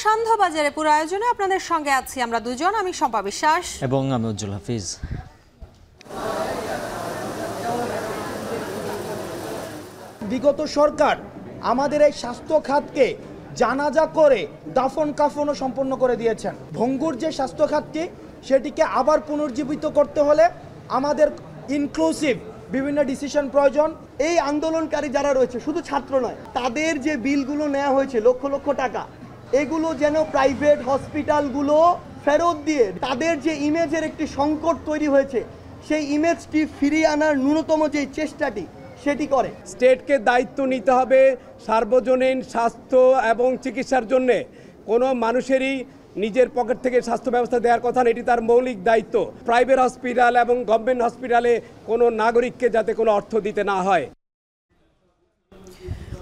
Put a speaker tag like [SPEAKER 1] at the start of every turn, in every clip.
[SPEAKER 1] সান্ধ্যবাজারে পুরো আয়োজনে আপনাদের সঙ্গে আছি আমরা দুজন, আমি শম্পা বিশ্বাস
[SPEAKER 2] এবং আমি উজ্জ্বল হাফিজ।
[SPEAKER 3] বিগত সরকার আমাদের এই স্বাস্থ্য খাতকে জানাজা করে দাফন কাফনও সম্পন্ন করে দিয়েছেন। ভঙ্গুর যে স্বাস্থ্য খাতটি সেটিকে আবার পুনর্জীবিত করতে হলে আমাদের ইনক্লুসিভ বিভিন্ন ডিসিশন প্রয়োজন। এই আন্দোলনকারী যারা রয়েছে, শুধু ছাত্র নয়, তাদের যে বিলগুলো নেওয়া হয়েছে লক্ষ লক্ষ টাকা, এগুলো যেন প্রাইভেট হসপিটালগুলো ফেরত দিয়ে তাদের যে ইমেজের একটি সংকট তৈরি হয়েছে সেই ইমেজটি ফিরিয়ে আনার ন্যূনতম যে চেষ্টাটি সেটি করে।
[SPEAKER 4] স্টেটকে দায়িত্ব নিতে হবে সার্বজনীন স্বাস্থ্য এবং চিকিৎসার জন্য। কোনো মানুষেরই নিজের পকেট থেকে স্বাস্থ্য ব্যবস্থা দেওয়ার কথা না, এটি তার মৌলিক দায়িত্ব। প্রাইভেট হসপিটাল এবং গভর্নমেন্ট হসপিটালে কোনো নাগরিককে যাতে কোনো অর্থ দিতে না হয়।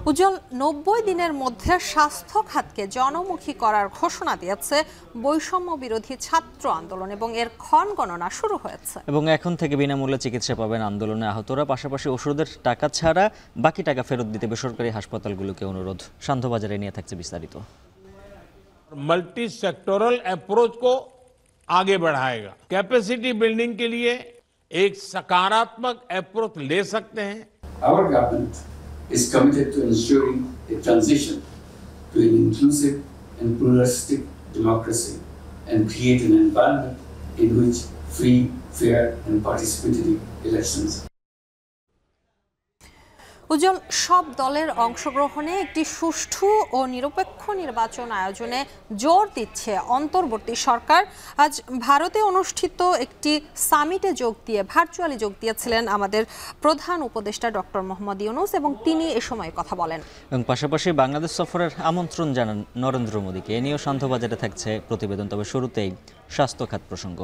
[SPEAKER 1] উজ্জ্বল, 90 দিনের মধ্যে স্বাস্থ্য খাতকে জনমুখী করার ঘোষণা দিয়েছে বৈষম্য বিরোধী ছাত্র আন্দোলন এবং এর ক্ষণগণনা শুরু হয়েছে।
[SPEAKER 2] এবং এখন থেকে বিনামূল্যে চিকিৎসা পাবেন আন্দোলনে আহতরা, পাশাপাশি ওষুধের টাকা ছাড়া বাকি টাকা ফেরত দিতে বেসরকারি হাসপাতালগুলোকে অনুরোধ। সান্ধ্যবাজারে নিয়ে থাকছে বিস্তারিত।
[SPEAKER 5] मल्टी सेक्टोरल अप्रोच को आगे बढ़ाएगा। कैपेसिटी बिल्डिंग के लिए एक सकारात्मक अप्रोच ले सकते हैं।
[SPEAKER 6] Our government is committed to ensuring a transition to an inclusive and pluralistic democracy and create an environment in which free, fair and participatory elections.
[SPEAKER 1] উজ্জ্বল, সব দলের অংশগ্রহণে একটি সুষ্ঠু ও নিরপেক্ষ নির্বাচন আয়োজনে জোর দিচ্ছে অন্তর্বর্তী সরকার। আজ ভারতে অনুষ্ঠিত একটি সামিটে ভার্চুয়ালি যোগ দিয়েছিলেন আমাদের প্রধান উপদেষ্টা ডক্টর মোহাম্মদ ইউনূস এবং তিনি এ সময় কথা বলেন
[SPEAKER 2] এবং পাশাপাশি বাংলাদেশ সফরের আমন্ত্রণ জানান নরেন্দ্র মোদীকে। এ নিয়েও সান্ধ্যবাজারে থাকছে প্রতিবেদন। তবে শুরুতেই স্বাস্থ্য খাত প্রসঙ্গ।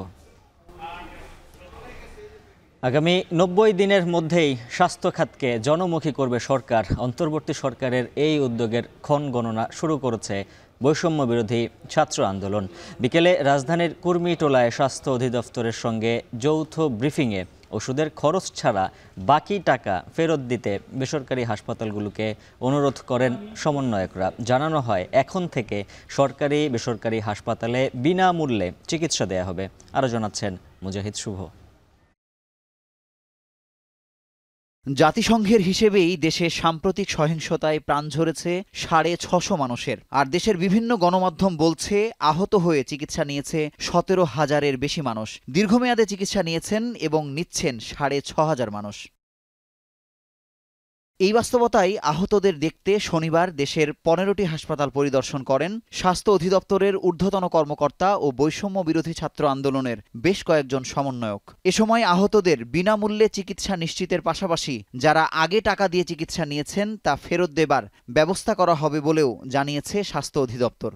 [SPEAKER 2] আগামী 90 দিনের মধ্যেই স্বাস্থ্য খাতকে জনমুখী করবে সরকার। অন্তর্বর্তী সরকারের এই উদ্যোগের ক্ষণগণনা শুরু করেছে বৈষম্য বিরোধী ছাত্র আন্দোলন। বিকেলে রাজধানীর কুর্মিটোলায় স্বাস্থ্য অধিদপ্তরের সঙ্গে যৌথ ব্রিফিংয়ে ওষুধের খরচ ছাড়া বাকি টাকা ফেরত দিতে বেসরকারি হাসপাতালগুলোকে অনুরোধ করেন সমন্বয়করা। জানানো হয় এখন থেকে সরকারি বেসরকারি হাসপাতালে বিনামূল্যে চিকিৎসা দেয়া হবে। আরও জানাচ্ছেন মুজাহিদ শুভ।
[SPEAKER 7] জাতিসংঘের হিসেবেই দেশে সাম্প্রতিক সহিংসতায় প্রাণ ঝরেছে 650 মানুষের। আর দেশের বিভিন্ন গণমাধ্যম বলছে আহত হয়ে চিকিৎসা নিয়েছে 17,000-এর বেশি মানুষ। দীর্ঘমেয়াদে চিকিৎসা নিয়েছেন এবং নিচ্ছেন 6,500 মানুষ। এই বাস্তবতায় আহতদের দেখতে শনিবার দেশের 15টি হাসপাতাল পরিদর্শন করেন স্বাস্থ্য অধিদপ্তরের ঊর্ধ্বতন কর্মকর্তা ও বৈষম্য বিরোধী ছাত্র আন্দোলনের বেশ কয়েকজন সমন্বয়ক। এ সময় আহতদের বিনামূল্যে চিকিৎসা নিশ্চিতের পাশাপাশি যারা আগে টাকা দিয়ে চিকিৎসা নিয়েছেন তা ফেরত দেবার ব্যবস্থা করা হবে বলেও জানিয়েছে স্বাস্থ্য অধিদপ্তর।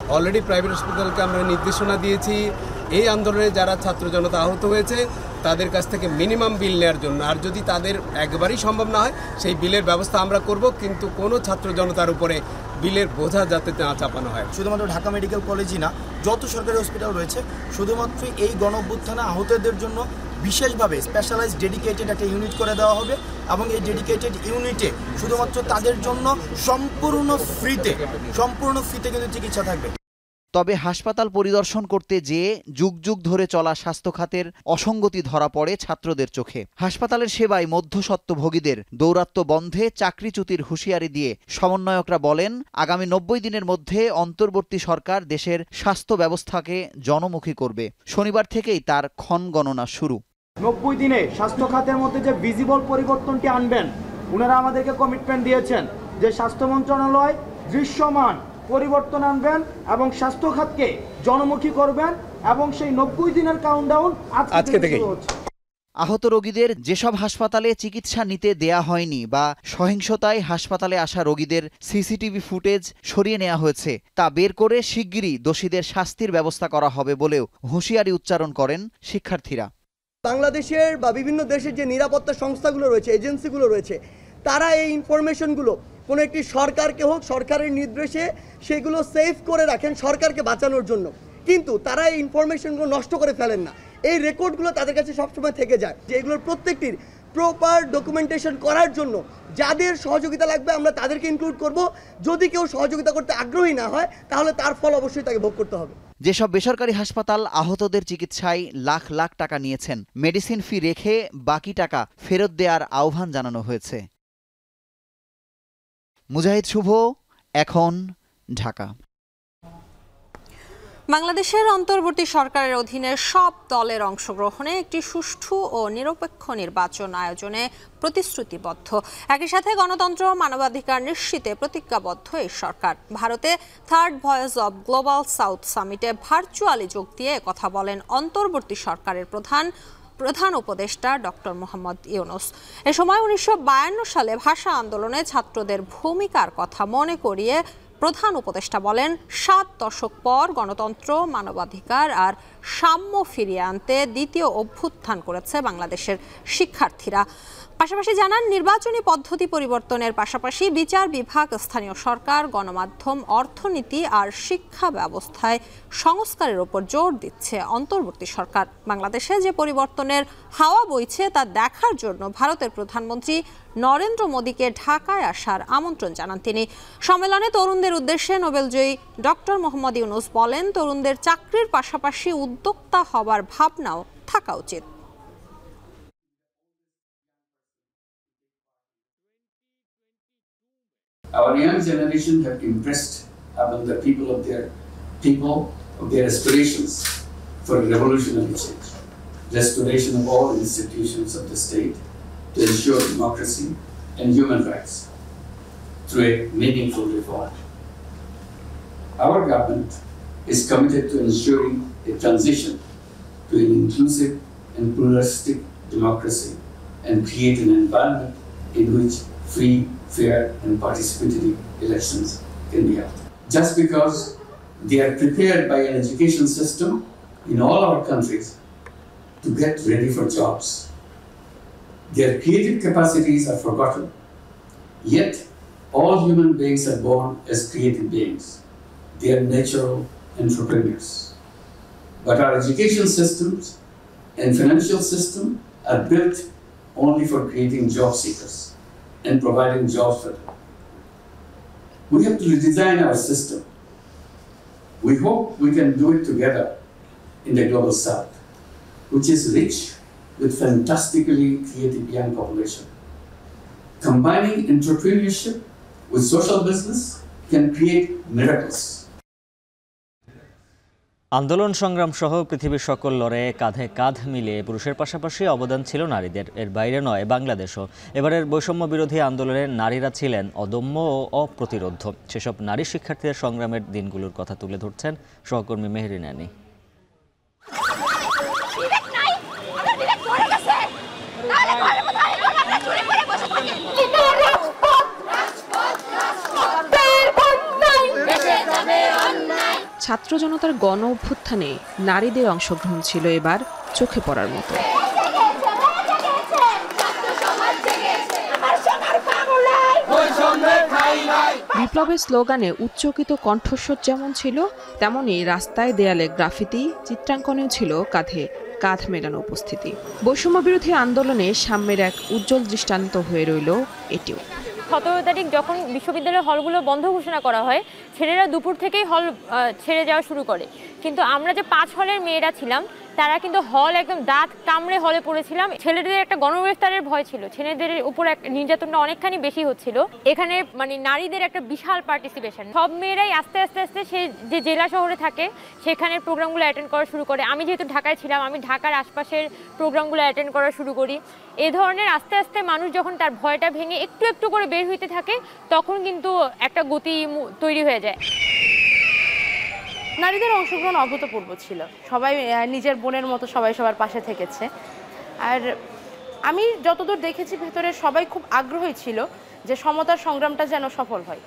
[SPEAKER 4] অলরেডি প্রাইভেট হসপিটালকে আমরা নির্দেশনা দিয়েছি এই আন্দোলনে যারা ছাত্র জনতা আহত হয়েছে তাদের কাছ থেকে মিনিমাম বিল নেওয়ার জন্য। আর যদি তাদের একবারই সম্ভব না হয় সেই বিলের ব্যবস্থা আমরা করব, কিন্তু কোনো ছাত্র জনতার উপরে বিলের বোঝা যাতে না চাপানো হয়।
[SPEAKER 3] শুধুমাত্র ঢাকা মেডিকেল কলেজই না, যত সরকারি হসপিটাল রয়েছে শুধুমাত্র এই গণঅভ্যুত্থানে আহতদের জন্য বিশেষভাবে স্পেশালাইজড ডেডিকেটেড একটা ইউনিট করে দেওয়া হবে এবং এই ডেডিকেটেড ইউনিটে শুধুমাত্র তাদের জন্য সম্পূর্ণ ফ্রিতে কিন্তু চিকিৎসা থাকবে।
[SPEAKER 7] তবে হাসপাতাল পরিদর্শন করতে যেয়ে যুগ যুগ ধরে চলা স্বাস্থ্য খাতের অসঙ্গতি ধরা পড়ে ছাত্রদের চোখে। হাসপাতালের সেবায় মধ্যস্বত্বভোগীদের দৌরাত্ম্য বন্ধে চাকরিচ্যুতির হুঁশিয়ারি দিয়ে সমন্বয়করা বলেন আগামী 90 দিনের মধ্যে অন্তর্বর্তী সরকার দেশের স্বাস্থ্য ব্যবস্থাকে জনমুখী করবে। শনিবার থেকেই তার ক্ষণগণনা শুরু।
[SPEAKER 3] 90 দিনে স্বাস্থ্য খাতের মধ্যে যে ভিজিবল পরিবর্তনটি আনবেন, ওনারা আমাদেরকে কমিটমেন্ট দিয়েছেন যে স্বাস্থ্য মন্ত্রণালয় দৃশ্যমান পরিবর্তন আনবেন এবং স্বাস্থ্য খাতকে জনমুখী করবেন এবং সেই 90 দিনের কাউন্টডাউন আজকে থেকে হচ্ছে।
[SPEAKER 7] আহত রোগীদের যেসব হাসপাতালে চিকিৎসা নিতে দেয়া হয়নি বা সহিংসতায় হাসপাতালে আসা রোগীদের সিসিটিভি ফুটেজ সরিয়ে নেওয়া হয়েছে তা বের করে শিগগিরই দোষীদের শাস্তির ব্যবস্থা করা হবে বলেও হুঁশিয়ারি উচ্চারণ করেন শিক্ষার্থীরা।
[SPEAKER 8] বাংলাদেশের বা বিভিন্ন দেশের যে নিরাপত্তা সংস্থাগুলো রয়েছে, এজেন্সিগুলো রয়েছে, তারা এই ইনফরমেশনগুলো কোনো একটি সরকারকে হোক সরকারের নির্দেশে সেগুলো সেভ করে রাখেন সরকারকে বাঁচানোর জন্য, কিন্তু তারা এই ইনফরমেশনগুলো নষ্ট করে ফেলেন না। এই রেকর্ডগুলো তাদের কাছে সবসময় থেকে যায় যে এগুলোর প্রত্যেকটির প্রপার ডকুমেন্টেশন করার জন্য যাদের সহযোগিতা লাগবে আমরা তাদেরকে ইনক্লুড করব। যদি কেউ সহযোগিতা করতে আগ্রহী না হয় তাহলে তার ফল অবশ্যই তাকে ভোগ করতে হবে।
[SPEAKER 7] যেসব বেসরকারি হাসপাতাল আহতদের চিকিৎসায় লাখ লাখ টাকা নিয়েছেন, মেডিসিন ফি রেখে বাকি টাকা ফেরত দেওয়ার আহ্বান জানানো হয়েছে। মুজাহিদ শুভ, এখন, ঢাকা।
[SPEAKER 1] বাংলাদেশের অন্তর্বর্তী সরকারের অধীনে সব দলের অংশগ্রহণে একটি সুষ্ঠু ও নিরপেক্ষ নির্বাচন আয়োজনে প্রতিশ্রুতিবদ্ধ। একই সাথে গণতন্ত্র ও মানবাধিকার নিশ্চিতে প্রতিজ্ঞাবদ্ধ এই সরকার। ভারতে third voice of global south সামিটে ভার্চুয়ালি যোগ দিয়ে কথা বলেন অন্তর্বর্তী সরকারের প্রধান উপদেষ্টা ডক্টর মোহাম্মদ ইউনূস। এ সময় 1952 সালে ভাষা আন্দোলনে ছাত্রদের ভূমিকার কথা মনে করিয়ে প্রধান উপদেষ্টা বলেন, 7 দশক পর গণতন্ত্র, মানবাধিকার আর সাম্য ফিরিয়ে আনতে দ্বিতীয় অভ্যুত্থান করেছে বাংলাদেশের শিক্ষার্থীরা। পাশাপাশি জানান, নির্বাচনী পদ্ধতি পরিবর্তনের পাশাপাশি বিচার বিভাগ, স্থানীয় সরকার, গণমাধ্যম, অর্থনীতি আর শিক্ষা ব্যবস্থায় সংস্কারের উপর জোর দিচ্ছে অন্তর্বর্তী সরকার। বাংলাদেশে যে পরিবর্তনের হাওয়া বইছে তা দেখার জন্য ভারতের প্রধানমন্ত্রী নরেন্দ্র মোদীকে ঢাকায় আসার আমন্ত্রণ জানান তিনি। সম্মেলনে তরুণদের উদ্দেশ্যে নোবেলজয়ী ডক্টর মোহাম্মদ ইউনূস বলেন, তরুণদের চাকরির পাশাপাশি উদ্যোক্তা হবার ভাবনাও থাকা উচিত।
[SPEAKER 6] Our young generation have impressed upon the people of their aspirations for a revolutionary change, restoration of all institutions of the state to ensure democracy and human rights through a meaningful reform. Our government is committed to ensuring a transition to an inclusive and pluralistic democracy and create an environment in which free, fair and participatory elections can be held. Just because they are prepared by an education system in all our countries to get ready for jobs, their creative capacities are forgotten. Yet, all human beings are born as creative beings. They are natural entrepreneurs. But our education systems and financial system are built only for creating job seekers and providing jobs for them. We have to redesign our system. We hope we can do it together in the global south, which is rich with fantastically creative young population. Combining entrepreneurship with social business can create miracles.
[SPEAKER 2] আন্দোলন সংগ্রাম সহ পৃথিবীর সকল লড়াইয়ে কাঁধে কাঁধ মিলিয়ে পুরুষের পাশাপাশি অবদান ছিল নারীদের। এর বাইরে নয় বাংলাদেশও। এবারের বৈষম্য বিরোধী আন্দোলনে নারীরা ছিলেন অদম্য ও অপ্রতিরোধ্য। সেসব নারী শিক্ষার্থীদের সংগ্রামের দিনগুলোর কথা তুলে ধরছেন সহকর্মী মেহরিন আনি।
[SPEAKER 9] ছাত্র জনতার গণ অভ্যুত্থানে নারীদের অংশগ্রহণ ছিল এবার চোখে পড়ার মতো। বিপ্লবের স্লোগানে উচ্চকিত কণ্ঠস্বর যেমন ছিল, তেমনি রাস্তায় দেয়ালে গ্রাফিতি, চিত্রাঙ্কনেও ছিল কাঁধে কাঁধ মেলানো উপস্থিতি। বৈষম্য বিরোধী আন্দোলনে সাম্যের এক উজ্জ্বল দৃষ্টান্ত হয়ে রইল এটিও।
[SPEAKER 10] 17 তারিখ যখন বিশ্ববিদ্যালয়ের হলগুলো বন্ধ ঘোষণা করা হয়, ছেলেরা দুপুর থেকেই হল ছেড়ে যাওয়া শুরু করে। কিন্তু আমরা যে 5 হলের মেয়েরা ছিলাম, তারা কিন্তু হল একদম দাঁত কামড়ে হলে পড়েছিলাম। ছেলেদের একটা গণগ্রেফতারের ভয় ছিল, ছেলেদের উপর নির্যাতনটা অনেকখানি বেশি হচ্ছিল। এখানে মানে নারীদের একটা বিশাল পার্টিসিপেশন। সব মেয়েরাই আস্তে আস্তে সে যে জেলা শহরে থাকে সেখানে প্রোগ্রামগুলো অ্যাটেন্ড করা শুরু করে। আমি যেহেতু ঢাকায় ছিলাম, আমি ঢাকার আশপাশের প্রোগ্রামগুলো অ্যাটেন্ড করা শুরু করি। এ ধরনের আস্তে আস্তে মানুষ যখন তার ভয়টা ভেঙে একটু একটু করে বের হইতে থাকে, তখন কিন্তু একটা গতি তৈরি হয়ে যায়।
[SPEAKER 11] নারীদের অংশগ্রহণ অভূতপূর্ব ছিল। সবাই নিজের বোনের মতো সবাই সবার পাশে থেকেছে। আর আমি যতদূর দেখেছি, ভেতরে সবাই খুব আগ্রহী ছিল যে সমতার সংগ্রামটা যেন সফল হয়।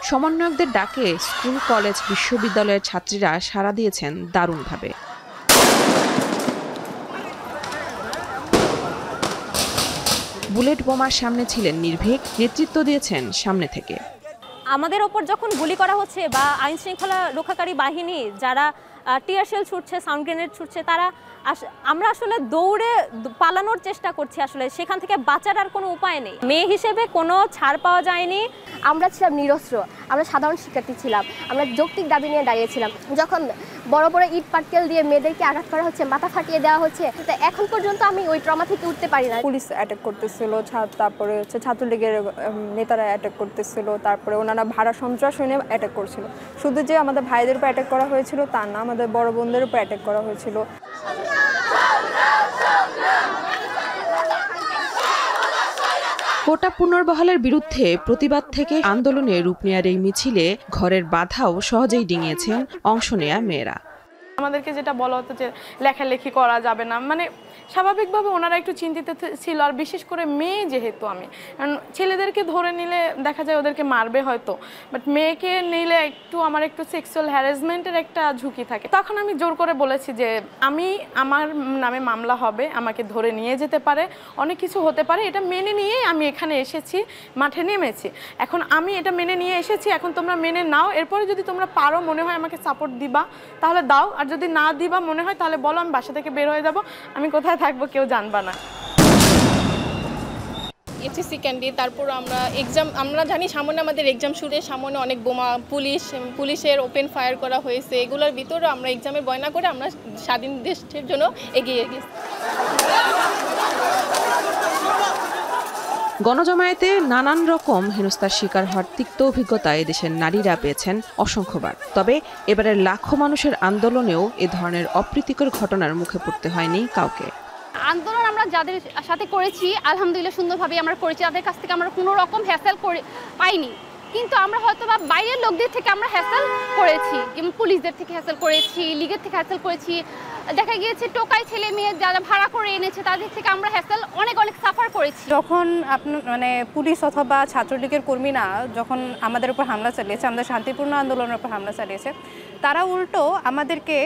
[SPEAKER 9] সমন্বয়কদের ডাকে স্কুল, কলেজ, বিশ্ববিদ্যালয়ের ছাত্রীরা সাড়া দিয়েছেন দারুণভাবে। বুলেট বোমার সামনে ছিলেন নির্ভীক, নেতৃত্ব দিয়েছেন সামনে থেকে।
[SPEAKER 12] আমাদের ওপর যখন গুলি করা হচ্ছে বা আইন শৃঙ্খলা রক্ষাকারী বাহিনী যারা টিয়ার শেল ছুটছে, সাউন্ড গ্রেনেড ছুটছে, আমরা আসলে দৌড়ে পালানোর চেষ্টা করছি, আসলে সেখান থেকে বাঁচার আর কোনো উপায় নেই। মেয়ে হিসেবে কোনো ছাড় পাওয়া যায়নি।
[SPEAKER 13] আমরা ছিলাম নিরস্ত্র, আমরা সাধারণ শিক্ষার্থী ছিলাম, আমরা যৌক্তিক দাবি নিয়ে দাঁড়িয়েছিলাম। যখন বড় বড় ইট পাটকেল দিয়ে মেয়েদেরকে আঘাত করা হচ্ছে, মাথা ফাটিয়ে দেওয়া হচ্ছে, এখন পর্যন্ত আমি ওই ট্রমা থেকে উঠতে পারি না।
[SPEAKER 14] পুলিশ অ্যাটাক করতেছিল, তারপরে ছাত্রলীগের নেতারা অ্যাটাক করতেছিল, তারপরে ওনারা ভাড়া সন্ত্রাস নিয়ে অ্যাটাক করছিল। শুধু যে আমাদের ভাইদের উপর অ্যাটাক করা হয়েছিল তা না, আমাদের বড় বোনদের উপর অ্যাটাক করা হয়েছিল।
[SPEAKER 9] কোটা পুনর্বহালের বিরুদ্ধে প্রতিবাদ থেকে আন্দোলনে রূপ নেয়ার এই মিছিলে ঘরের বাধাও সহজেই ডিঙিয়েছেন অংশ নেয়া মেয়েরা।
[SPEAKER 11] আমাদেরকে যেটা বলা হতো যে লেখালেখি করা যাবে না, মানে স্বাভাবিকভাবে ওনারা একটু চিন্তিত ছিল। আর বিশেষ করে মেয়ে যেহেতু আমি, কারণ ছেলেদেরকে ধরে নিলে দেখা যায় ওদেরকে মারবে হয়তো, বাট মেয়েকে নিলে আমার একটু সেক্সুয়াল হ্যারাসমেন্টের একটা ঝুঁকি থাকে। তখন আমি জোর করে বলেছি যে আমার নামে মামলা হবে, আমাকে ধরে নিয়ে যেতে পারে, অনেক কিছু হতে পারে, এটা মেনে নিয়েই আমি এখানে এসেছি, মাঠে নেমেছি। এখন আমি এটা মেনে নিয়ে এসেছি, এখন তোমরা মেনে নাও। এরপরে যদি তোমরা পারো, মনে হয় আমাকে সাপোর্ট দিবা, তাহলে দাও, আর যদি না দিবা মনে হয় তাহলে বলো, আমি বাসা থেকে বের হয়ে যাব, আমি কোথায় থাকবো কেউ জানবা না।
[SPEAKER 15] এইচএসসি ক্যান্ডিডেট, তারপর আমরা জানি সামনে আমাদের এক্সাম শুরু, সামনে অনেক বোমা, পুলিশের ওপেন ফায়ার করা হয়েছে, এগুলোর ভিতরে আমরা এক্সামের ভয় না করে আমরা স্বাধীন দেশের জন্য এগিয়ে গেছি।
[SPEAKER 9] গণজমায়েতে নানান রকম হেনস্থার শিকার হওয়ার তিক্ত অভিজ্ঞতা এদেশের নারীরা পেয়েছেন অসংখ্যবার। তবে এবারের লাখো মানুষের আন্দোলনেও এ ধরনের অপ্রীতিকর ঘটনার মুখে পড়তে হয়নি কাউকে।
[SPEAKER 13] আন্দোলন আমরা যাদের সাথে করেছি আলহামদুলিল্লাহ সুন্দরভাবে আমরা করেছি, তাদের কাছ থেকে আমরা কোনো রকম হ্যাসেল পাইনি। কিন্তু আমরা হয়তো বা বাইরের লোকদের থেকে আমরা হ্যাসেল করেছি, যেমন পুলিশদের থেকে হ্যাসেল করেছি, লীগের থেকে হ্যাসেল করেছি। দেখা গিয়েছে টোকাই ছেলে মেয়ে যারা ভাড়া করে এনেছে তাদের থেকে আমরা হ্যাসেল অনেক সাফার করেছি।
[SPEAKER 14] যখন পুলিশ অথবা ছাত্রলীগের কর্মীরা যখন আমাদের উপর হামলা চালিয়েছে, আমাদের শান্তিপূর্ণ আন্দোলনের উপর হামলা চালিয়েছে, তারা উল্টো আমাদেরকে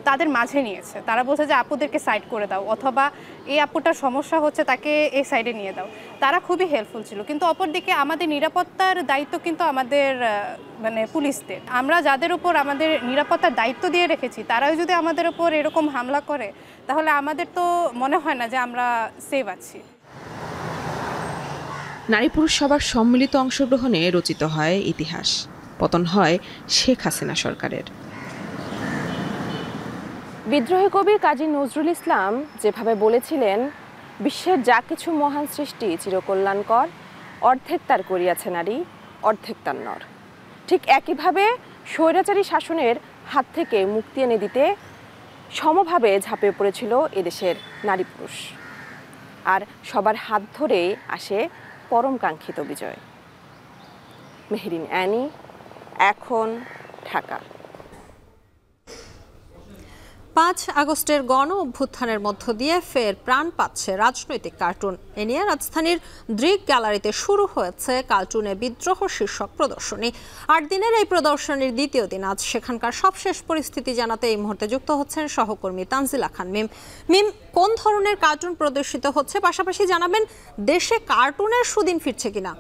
[SPEAKER 14] তাদের মাঝে নিয়েছে। তারা বলছে যে আপুদেরকে সাইড করে দাও, অথবা এই আপুটার সমস্যা হচ্ছে তাকে এই সাইডে নিয়ে দাও। তারা খুবই হেল্পফুল ছিল। কিন্তু অপরদিকে আমাদের নিরাপত্তার দায়িত্ব কিন্তু আমাদের পুলিশদের। আমরা যাদের উপর আমাদের নিরাপত্তার দায়িত্ব দিয়ে রেখেছি, তারাও যদি আমাদের উপর এরকম হামলা করে, তাহলে আমাদের তো মনে হয় না যে আমরা সেভ আছি।
[SPEAKER 9] নারী পুরুষ সবার সম্মিলিত অংশগ্রহণে রচিত হয় ইতিহাস। পতন হয় শেখ হাসিনা সরকারের।
[SPEAKER 16] বিদ্রোহী কবি কাজী নজরুল ইসলাম যেভাবে বলেছিলেন, বিশ্বের যা কিছু মহান সৃষ্টি চিরকল্যাণকর, অর্ধেক তার করিয়াছে নারী, অর্ধেক তার নর। ঠিক একইভাবে স্বৈরাচারী শাসনের হাত থেকে মুক্তি এনে দিতে সমভাবে ঝাঁপিয়ে পড়েছিল এদেশের নারী পুরুষ। আর সবার হাত ধরে আসে পরম কাঙ্ক্ষিত বিজয়। মেহরিন অ্যানি, এখন, ঢাকা।
[SPEAKER 1] 5 আগস্টের গণ অভ্যুত্থানের মধ্য দিয়ে ফের প্রাণ পাচ্ছে রাজনৈতিক কার্টুন। এ নিয়ে রাজধানীর দৃক গ্যালারিতে শুরু হয়েছে কার্টুনে বিদ্রোহ শীর্ষক প্রদর্শনী। 8 দিনের এই প্রদর্শনীর দ্বিতীয় দিন আজ সেখানকার সবশেষ পরিস্থিতি জানাতে এই মুহূর্তে যুক্ত হচ্ছেন সহকর্মী তানজিলা খান মিম। কোন ধরনের কার্টুন প্রদর্শিত হচ্ছে, পাশাপাশি জানাবেন দেশে কার্টুনের সুদিন ফিরছে কিনা।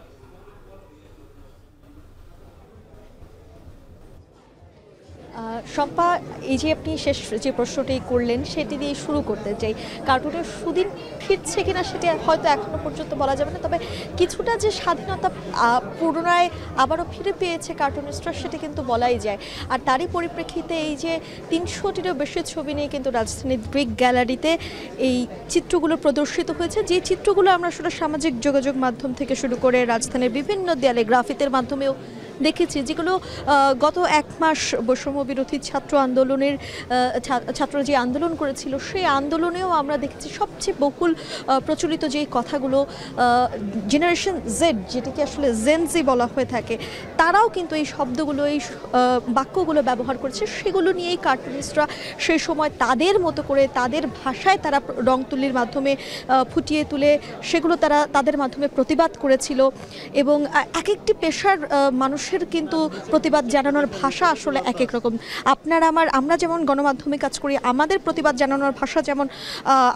[SPEAKER 17] শম্পা, এই যে আপনি শেষ যে প্রশ্নটি করলেন সেটি দিয়ে শুরু করতে চাই। কার্টুনের সুদিন ফিরছে কিনা সেটি হয়তো এখনো পর্যন্ত বলা যাবে না, তবে কিছুটা যে স্বাধীনতা পুনরায় আবারও ফিরে পেয়েছে কার্টুনিস্টরা সেটি কিন্তু বলাই যায়। আর তারই পরিপ্রেক্ষিতে এই যে 300টিরও বেশি ছবি নিয়ে কিন্তু রাজধানীর দৃক গ্যালারিতে এই চিত্রগুলো প্রদর্শিত হয়েছে, যে চিত্রগুলো আমরা আসলে সামাজিক যোগাযোগ মাধ্যম থেকে শুরু করে রাজধানীর বিভিন্ন দেয়ালে গ্রাফিতের মাধ্যমেও দেখেছি, যেগুলো গত 1 মাস বৈষম্য বিরোধী ছাত্র আন্দোলনের ছাত্ররা যে আন্দোলন করেছিল সেই আন্দোলনেও আমরা দেখেছি সবচেয়ে বহুল প্রচলিত যে কথাগুলো জেনারেশন জেড, যেটিকে আসলে জেনজি বলা হয়ে থাকে, তারাও কিন্তু এই শব্দগুলো এই বাক্যগুলো ব্যবহার করেছে। সেগুলো নিয়েই কার্টুনিস্টরা সেই সময় তাদের মতো করে তাদের ভাষায় তারা রং তুলির মাধ্যমে ফুটিয়ে তুলে সেগুলো তারা তাদের মাধ্যমে প্রতিবাদ করেছিল। এবং এক একটি পেশার মানুষ কিন্তু প্রতিবাদ জানানোর ভাষা আসলে এক এক রকম। আমরা যেমন গণমাধ্যমে কাজ করি, আমাদের প্রতিবাদ জানানোর ভাষা যেমন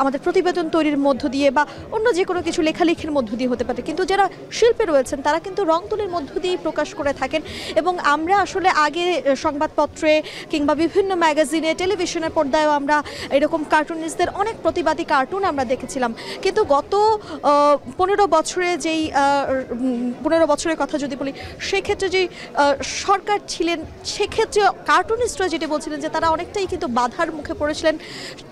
[SPEAKER 17] আমাদের প্রতিবেদন তৈরির মধ্য দিয়ে বা অন্য যে কোনো কিছু লেখালেখির মধ্য দিয়ে হতে পারে, কিন্তু যারা শিল্পী রয়েছেন তারা কিন্তু রং তুলির মধ্য দিয়েই প্রকাশ করে থাকেন। এবং আমরা আসলে আগে সংবাদপত্রে কিংবা বিভিন্ন ম্যাগাজিনে, টেলিভিশনের পর্দায়ও আমরা এরকম কার্টুনিস্টদের অনেক প্রতিবাদী কার্টুন আমরা দেখেছিলাম। কিন্তু গত 15 বছরে 15 বছরের কথা যদি বলি, সেক্ষেত্রে যে সরকার ছিলেন সেক্ষেত্রে কার্টুনিস্টরা যেটা বলছিলেন যে তারা অনেকটাই কিন্তু বাধার মুখে পড়েছিলেন।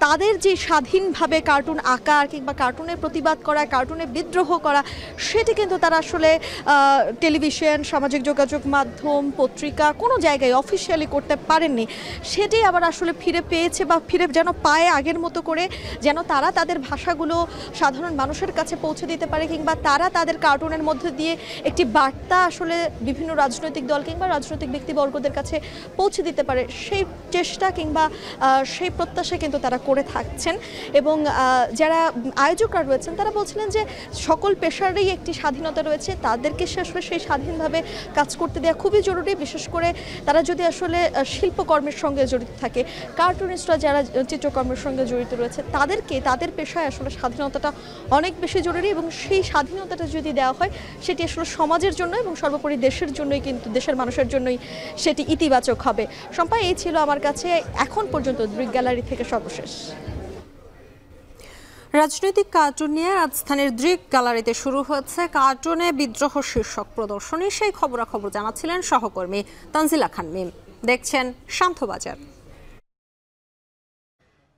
[SPEAKER 17] তাদের যে স্বাধীনভাবে কার্টুন আঁকা কিংবা কার্টুনের প্রতিবাদ করা, কার্টুনে বিদ্রোহ করা, সেটি কিন্তু তারা আসলে টেলিভিশন, সামাজিক যোগাযোগ মাধ্যম, পত্রিকা কোনো জায়গায় অফিসিয়ালি করতে পারেননি। সেটি আবার আসলে ফিরে পেয়েছে বা ফিরে যেন পায় আগের মতো করে, যেন তারা তাদের ভাষাগুলো সাধারণ মানুষের কাছে পৌঁছে দিতে পারে কিংবা তারা তাদের কার্টুনের মধ্যে দিয়ে একটি বার্তা আসলে বিভিন্ন রাজনৈতিক দল কিংবা রাজনৈতিক ব্যক্তিবর্গদের কাছে পৌঁছে দিতে পারে। সেই চেষ্টা কিংবা সেই প্রত্যাশা কিন্তু তারা করে থাকছেন। এবং যারা আয়োজকরা রয়েছেন তারা বলছিলেন যে সকল পেশারই একটি স্বাধীনতা রয়েছে, তাদেরকে আসলে সেই স্বাধীনভাবে কাজ করতে দেওয়া খুবই জরুরি। বিশেষ করে তারা যদি আসলে শিল্পকর্মের সঙ্গে জড়িত থাকে, কার্টুনিস্টরা যারা চিত্রকর্মের সঙ্গে জড়িত রয়েছে, তাদেরকে তাদের পেশায় আসলে স্বাধীনতাটা অনেক বেশি জরুরি। এবং সেই স্বাধীনতাটা যদি দেওয়া হয় সেটি আসলে সমাজের জন্য এবং সর্বোপরি দেশের জন্যই, কিন্তু দেশের মানুষের জন্যই সেটি ইতিবাচক হবে। শম্পা, এই ছিল আমার কাছে এখন পর্যন্ত দৃক গ্যালারি থেকে সর্বশেষ।
[SPEAKER 1] রাজনৈতিক কার্টুন নিয়ে রাজধানীর দৃক গ্যালারিতে শুরু হয়েছে কার্টুনে বিদ্রোহ শীর্ষক প্রদর্শনী। সেই খবরাখবর জানাচ্ছিলেন সহকর্মী তানজিলা খান মিম। দেখছেন শান্তবাজার।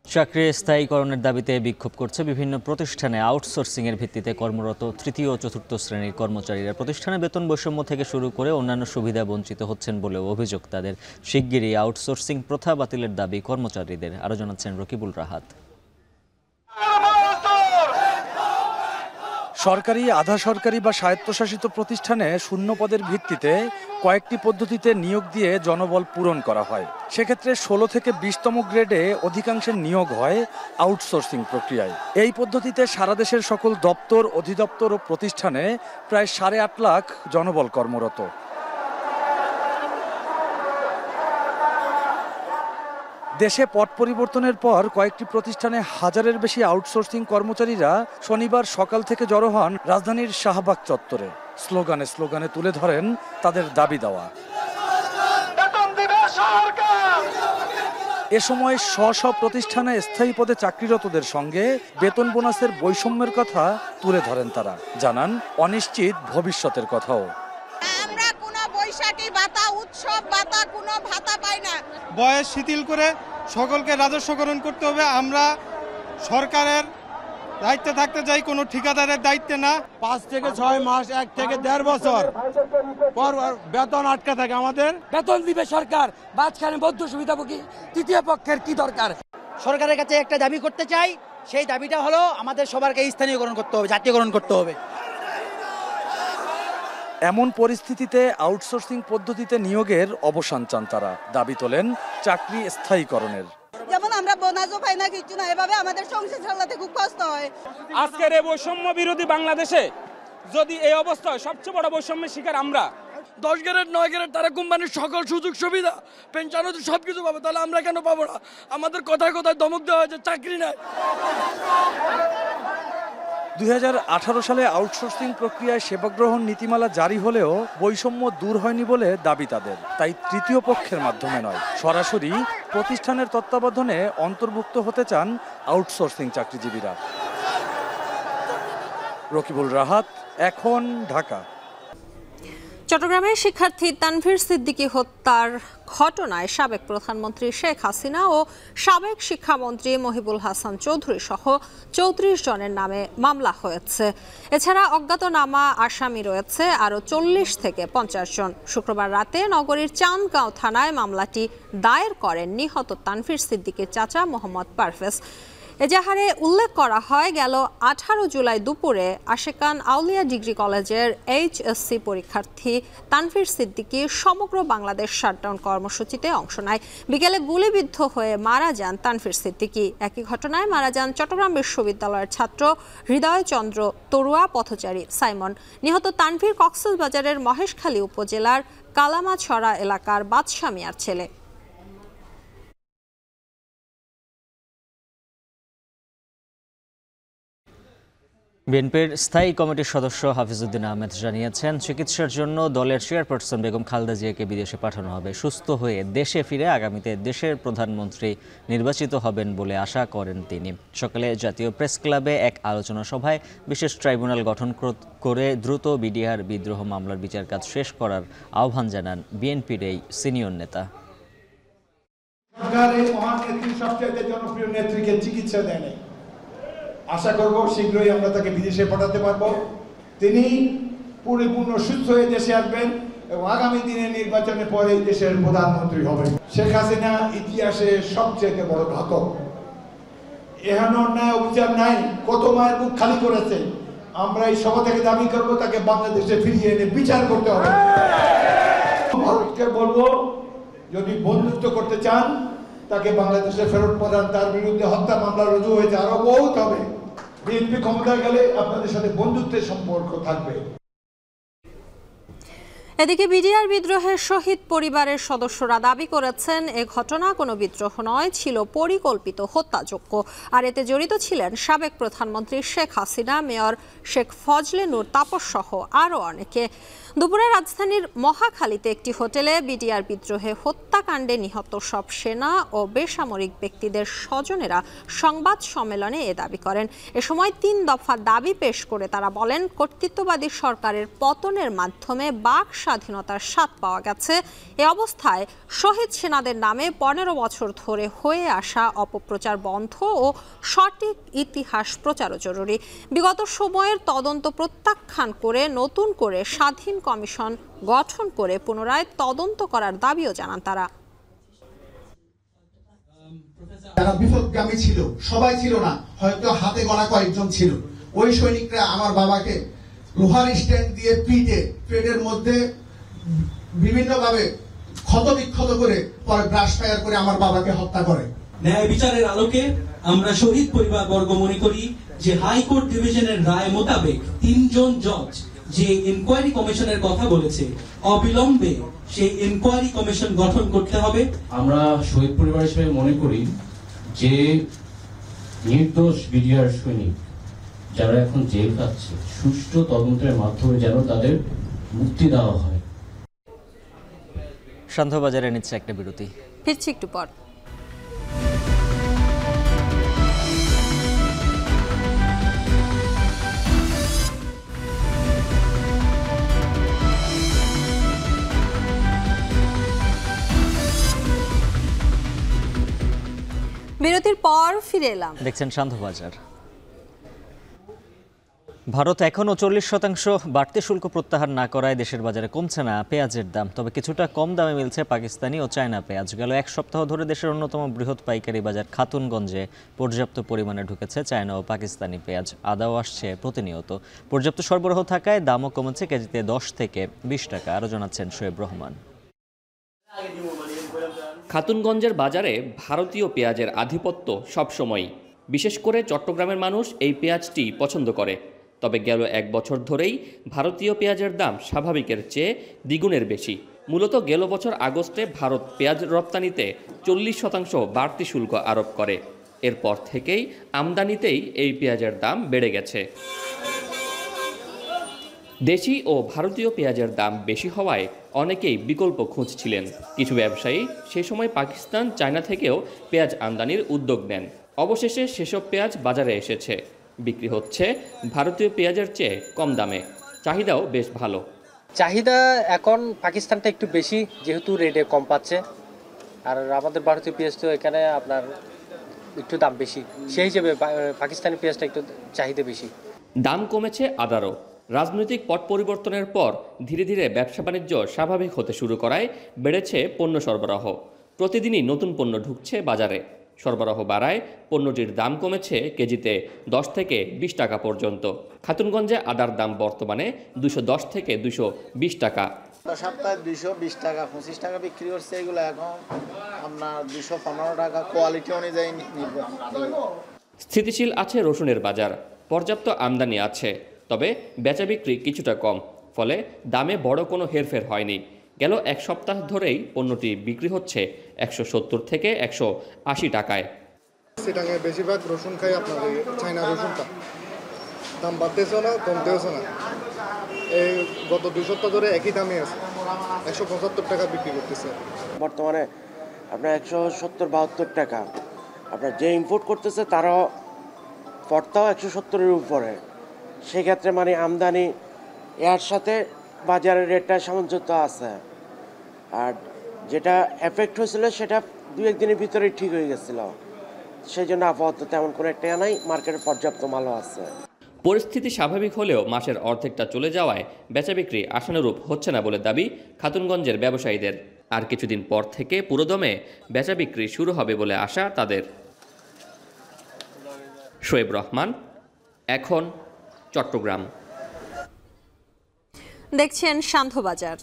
[SPEAKER 2] চাকরি স্থায়ীকরণের দাবিতে বিক্ষোভ করছে বিভিন্ন প্রতিষ্ঠানে আউটসোর্সিংয়ের ভিত্তিতে কর্মরত তৃতীয় ও চতুর্থ শ্রেণীর কর্মচারীরা। প্রতিষ্ঠানে বেতন বৈষম্য থেকে শুরু করে অন্যান্য সুবিধা বঞ্চিত হচ্ছেন বলেও অভিযোগ তাদের। শিগগিরই আউটসোর্সিং প্রথা বাতিলের দাবি কর্মচারীদের। আরও জানাচ্ছেন রকিবুল রাহাত।
[SPEAKER 18] সরকারি, আধা সরকারি বা স্বায়ত্তশাসিত প্রতিষ্ঠানে শূন্য পদের ভিত্তিতে কয়েকটি পদ্ধতিতে নিয়োগ দিয়ে জনবল পূরণ করা হয়। সেক্ষেত্রে 16 থেকে 20তম গ্রেডে অধিকাংশের নিয়োগ হয় আউটসোর্সিং প্রক্রিয়ায়। এই পদ্ধতিতে সারা দেশের সকল দপ্তর, অধিদপ্তর ও প্রতিষ্ঠানে প্রায় 8.5 লাখ জনবল কর্মরত। দেশে পট পরিবর্তনের পর কয়েকটি প্রতিষ্ঠানে হাজারের বেশি আউটসোর্সিং কর্মচারীরা শনিবার সকাল থেকে জড়ো হন রাজধানীর শাহবাগ চত্বরে। স্লোগানে স্লোগানে তুলে ধরেন তাদের দাবি দেওয়া। এ সময় স্ব প্রতিষ্ঠানে স্থায়ী পদে চাকরিরতদের সঙ্গে বেতন বোনাসের বৈষম্যের কথা তুলে ধরেন তারা। জানান অনিশ্চিত ভবিষ্যতের কথাও।
[SPEAKER 19] আমরা কোনো বৈশাখী ভাতা, উৎসব ভাতা, কোনো ভাতা পাই না।
[SPEAKER 20] বয়স শিথিল করে সকলকে রাজস্বকরণ করতে হবে। আমরা সরকারের দায়িত্বে থাকতে চাই, কোনো ঠিকাদারের দায়িত্বে না।
[SPEAKER 21] 5 থেকে 6 মাস, 1 থেকে 1.5 বছর পর বেতন আটকা থাকে। আমাদের বেতন দিবে সরকার, মাঝখানে বদ্ধ সুবিধাভোগী তৃতীয় পক্ষের কি দরকার?
[SPEAKER 22] সরকারের কাছে একটা দাবি করতে চাই, সেই দাবিটা হলো আমাদের সবারকে স্থানীয়করণ করতে হবে, জাতীয়করণ করতে হবে।
[SPEAKER 18] এমন পরিস্থিতিতে আউটসোর্সিং পদ্ধতিতে নিয়োগের অবসান চান তারা। দাবি তোলেন চাকরি স্থায়ীকরণের।
[SPEAKER 19] যেমন আমরা বোনাসও পাই না, কিছু না, এভাবে আমাদের সংসার চালাতে খুব কষ্ট হয়।
[SPEAKER 23] আজকের এই বৈষম্য বিরোধী বাংলাদেশে যদি এই অবস্থা হয়, সবচেয়ে বড় বৈষম্যের শিকার আমরা।
[SPEAKER 24] 10 গ্রেড 9 গ্রেড তারা কোম্পানির সকল সুযোগ সুবিধা, পেনশন সবকিছু পাবে, তাহলে আমরা কেন পাবো না? আমাদের কথায় কথায় ধমক দেওয়া হয়েছে, চাকরি নাই।
[SPEAKER 18] 2018 সালে আউটসোর্সিং প্রক্রিয়ায় সেবা গ্রহণ নীতিমালা জারি হলেও বৈষম্য দূর হয়নি বলে দাবি তাদের। তাই তৃতীয় পক্ষের মাধ্যমে নয়, সরাসরি প্রতিষ্ঠানের তত্ত্বাবধানে অন্তর্ভুক্ত হতে চান আউটসোর্সিং চাকরিজীবীরা। রকিবুল রাহাত, এখন, ঢাকা।
[SPEAKER 1] চট্টগ্রামের শিক্ষার্থী তানভীর সিদ্দিকী হত্যার ঘটনায় সাবেক প্রধানমন্ত্রী শেখ হাসিনা ও সাবেক শিক্ষামন্ত্রী মহিবুল হাসান চৌধুরী সহ 34 জনের নামে মামলা হয়েছে। এছাড়া অজ্ঞাতনামা আসামি রয়েছে আরও 40 থেকে 50 জন। শুক্রবার রাতে নগরীর চান্দগাঁও থানায় মামলাটি দায়ের করেন নিহত তানভীর সিদ্দিকীর চাচা মোহাম্মদ পারভেজ। এজাহারে উল্লেখ করা হয়, গেল 18 জুলাই দুপুরে আশেকান আউলিয়া ডিগ্রি কলেজের HSC পরীক্ষার্থী তানভীর সিদ্দিকী সমগ্র বাংলাদেশ শাটডাউন কর্মসূচিতে অংশ নেয়। বিকেলে গুলিবিদ্ধ হয়ে মারা যান তানভীর সিদ্দিকী। একই ঘটনায় মারা যান চট্টগ্রাম বিশ্ববিদ্যালয়ের ছাত্র হৃদয় চন্দ্র তরুয়া পথচারী সাইমন। নিহত তানভীর কক্সবাজারের মহেশখালী উপজেলার কালামাছড়া এলাকার বাদশা মিয়ার ছেলে।
[SPEAKER 2] বিএনপির স্থায়ী কমিটির সদস্য হাফিজউদ্দিন আহমেদ জানিয়েছেন, চিকিৎসার জন্য দলের চেয়ারপারসন বেগম খালেদা জিয়াকে বিদেশে পাঠানো হবে। সুস্থ হয়ে দেশে ফিরে আগামীতে দেশের প্রধানমন্ত্রী নির্বাচিত হবেন বলে আশা করেন তিনি। সকালে জাতীয় প্রেস ক্লাবে এক আলোচনা সভায় বিশেষ ট্রাইব্যুনাল গঠন করে দ্রুত বিডিআর বিদ্রোহ মামলার বিচার কাজ শেষ করার আহ্বান জানান বিএনপির এই সিনিয়র নেতা।
[SPEAKER 3] সরকার এই মহান নেত্রী, সবচেয়ে জনপ্রিয় নেত্রীকে চিকিৎসা দেয় নাই। আশা করব শীঘ্রই আমরা তাকে বিদেশে পাঠাতে পারবো। তিনি পরিপূর্ণ সুস্থ হয়ে দেশে আসবেন এবং আগামী দিনে নির্বাচনের পরে এই দেশের প্রধানমন্ত্রী হবেন। শেখ হাসিনা ইতিহাসে সবচেয়ে বড় ঘাতক। এখনো ন্যায় অভিযান নাই, কত মায়ের বুক খালি করেছে। আমরা এই সভা থেকে দাবি করব তাকে বাংলাদেশে ফিরিয়ে এনে বিচার করতে হবে। ভারতকে বলবো, যদি বন্ধুত্ব করতে চান তাকে বাংলাদেশে ফেরত পাঠান। তার বিরুদ্ধে হত্যা মামলা রুজু হয়েছে, আরো বহুত হবে। বিএনপি ক্ষমতায় গেলে আপনাদের সাথে বন্ধুত্বের সম্পর্ক থাকবে।
[SPEAKER 1] এদিকে বিডিআর বিদ্রোহের শহীদ পরিবারের সদস্যরা দাবি করেছেন, এ ঘটনা কোনো বিদ্রোহ নয়, ছিল পরিকল্পিত হত্যাযজ্ঞ। আর এতে জড়িত ছিলেন সাবেক প্রধানমন্ত্রী শেখ হাসিনা, মেয়র শেখ ফজলে নূর তাপস সহ আরও অনেকে। দুপুরে রাজধানীর মহাখালীতে একটি হোটেলে বিডিআর বিদ্রোহে হত্যাকাণ্ডে নিহত সব সেনা ও বেসামরিক ব্যক্তিদের স্বজনেরা সংবাদ সম্মেলনে এ দাবি করেন। এ সময় 3 দফা দাবি পেশ করে তারা বলেন, কর্তৃত্ববাদী সরকারের পতনের মাধ্যমে বাক স্বাধীনতার স্বাদ পাওয়া গেছে। এ অবস্থায় শহীদ সেনাদের নামে 15 বছর ধরে হয়ে আসা অপপ্রচার বন্ধ ও সঠিক ইতিহাস প্রচারও জরুরি। বিগত সময়ের তদন্ত প্রত্যাখ্যান করে নতুন করে স্বাধীন কমিশন গঠন করে পুনরায় তদন্ত করার দাবিও জানান তারা।
[SPEAKER 4] যারা বিপদগামী ছিল সবাই ছিল না, হয়তো হাতে গড়া কয়েকজন ছিল। ওই সৈনিকরা আমার বাবাকে লোহার স্ট্যান্ড দিয়ে পেটের মধ্যে বিভিন্নভাবে ক্ষত বিক্ষত করে পরে ব্রাশ ফায়ার করে আমার বাবাকে হত্যা করে।
[SPEAKER 5] ন্যায় বিচারের আলোকে আমরা শহীদ পরিবার বর্গ মনে করি যে হাইকোর্ট ডিভিশনের রায় মোতাবেক 3 জন জজ যে ইনকোয়ারি কমিশনের কথা বলেছে, অবিলম্বে সেই ইনকোয়ারি কমিশন গঠন করতে হবে।
[SPEAKER 8] আমরা শহীদ পরিবার হিসেবে মনে করি যে নির্দোষ বিডিআর সৈনিক যারা এখন জেল খাচ্ছে, সুষ্ঠু তদন্তের মাধ্যমে যেন তাদের মুক্তি দেওয়া হয়।
[SPEAKER 2] সন্ধ্যাবাজারে নিচ্ছে একটা বিরতি,
[SPEAKER 1] ফিরছি একটু পর। বিরতির পর ফিরে এলাম,
[SPEAKER 2] দেখছেন সন্ধ্যাবাজার। ভারত এখনও 40% বাড়তি শুল্ক প্রত্যাহার না করায় দেশের বাজারে কমছে না পেঁয়াজের দাম। তবে কিছুটা কম দামে মিলছে পাকিস্তানি ও চায়না পেঁয়াজ। গেল 1 সপ্তাহ ধরে দেশের অন্যতম বৃহৎ পাইকারি বাজার খাতুনগঞ্জে পর্যাপ্ত পরিমাণে ঢুকেছে চায়না ও পাকিস্তানি পেঁয়াজ। আদাও আসছে প্রতিনিয়ত। পর্যাপ্ত সরবরাহ থাকায় দামও কমেছে কেজিতে 10 থেকে 20 টাকা। আরও জানাচ্ছেন শোয়েব রহমান।
[SPEAKER 25] খাতুনগঞ্জের বাজারে ভারতীয় পেঁয়াজের আধিপত্য সবসময়ই। বিশেষ করে চট্টগ্রামের মানুষ এই পেঁয়াজটি পছন্দ করে। তবে গেল 1 বছর ধরেই ভারতীয় পেঁয়াজের দাম স্বাভাবিকের চেয়ে দ্বিগুণের বেশি। মূলত গেল বছর আগস্টে ভারত পেঁয়াজ রপ্তানিতে 40% বাড়তি শুল্ক আরোপ করে। এরপর থেকেই আমদানিতেই এই পেঁয়াজের দাম বেড়ে গেছে। দেশি ও ভারতীয় পেঁয়াজের দাম বেশি হওয়ায় অনেকেই বিকল্প খুঁজছিলেন। কিছু ব্যবসায়ী সে সময় পাকিস্তান, চায়না থেকেও পেঁয়াজ আমদানির উদ্যোগ নেন। অবশেষে সেসব পেঁয়াজ বাজারে এসেছে। বিক্রি হচ্ছে ভারতীয় পেঁয়াজের চেয়ে কম দামে। চাহিদাও বেশ ভালো।
[SPEAKER 26] চাহিদা এখন পাকিস্তানটা একটু বেশি, যেহেতু রেটে কম পাচ্ছে। আর আমাদের ভারতীয় পেঁয়াজ তো এখানে আপনার একটু দাম বেশি, সেই হিসেবে পাকিস্তানি পেঁয়াজটা একটু চাহিদা বেশি।
[SPEAKER 25] দাম কমেছে আদারও। রাজনৈতিক পট পরিবর্তনের পর ধীরে ধীরে ব্যবসা বাণিজ্য স্বাভাবিক হতে শুরু করায় বেড়েছে পণ্য সরবরাহ। প্রতিদিনই নতুন পণ্য ঢুকছে বাজারে। সরবরাহ বাড়ায় পণ্যটির দাম কমেছে কেজিতে 10 থেকে 20 টাকা পর্যন্ত। খাতুনগঞ্জে আদার দাম বর্তমানে 210 থেকে 220 টাকা।
[SPEAKER 27] সপ্তাহে 220 টাকা 25 টাকা বিক্রি করছে। এগুলো এখন আপনার 215 টাকা কোয়ালিটি অনুযায়ী।
[SPEAKER 25] স্থিতিশীল আছে রসুনের বাজার। পর্যাপ্ত আমদানি আছে, তবে বেচা বিক্রি কিছুটা কম। ফলে দামে বড় কোনো হেরফের হয়নি। গেল 1 সপ্তাহ ধরেই পণ্যটি বিক্রি হচ্ছে 170 থেকে 180 টাকায়।
[SPEAKER 28] বেশিরভাগ রসুন খাই আপনাদের চায়না রসুনটা।
[SPEAKER 6] দাম বাড়তেছেও না কমতেও না, এই গত 2 সপ্তাহ ধরে একই দামে আছে, 175 টাকা বিক্রি করতেছে।
[SPEAKER 7] বর্তমানে আপনার 170-72 টাকা, আপনার যে ইম্পোর্ট করতেছে তারাও পড়তাও 170-এর উপরে। সেক্ষেত্রে মানে আমদানি এর সাথে বাজারের রেটটা সামঞ্জস্য আছে, আর যেটা এফেক্ট হয়েছিল সেটা 2-1 দিনের ভিতরেই ঠিক হয়ে গেছিল। সেই জন্য আপাতত তেমন কোনো একটা নাই, মার্কেটে পর্যাপ্ত মালও আছে।
[SPEAKER 25] পরিস্থিতি স্বাভাবিক হলেও মাসের অর্ধেকটা চলে যাওয়ায় বেচাবিক্রি আশানুরূপ হচ্ছে না বলে দাবি খাতুনগঞ্জের ব্যবসায়ীদের। আর কিছুদিন পর থেকে পুরোদমে বেচাবিক্রি শুরু হবে বলে আশা তাদের। শোয়েব রহমান, এখন চট্টগ্রাম।
[SPEAKER 1] দেখছেন শান্তবাজার।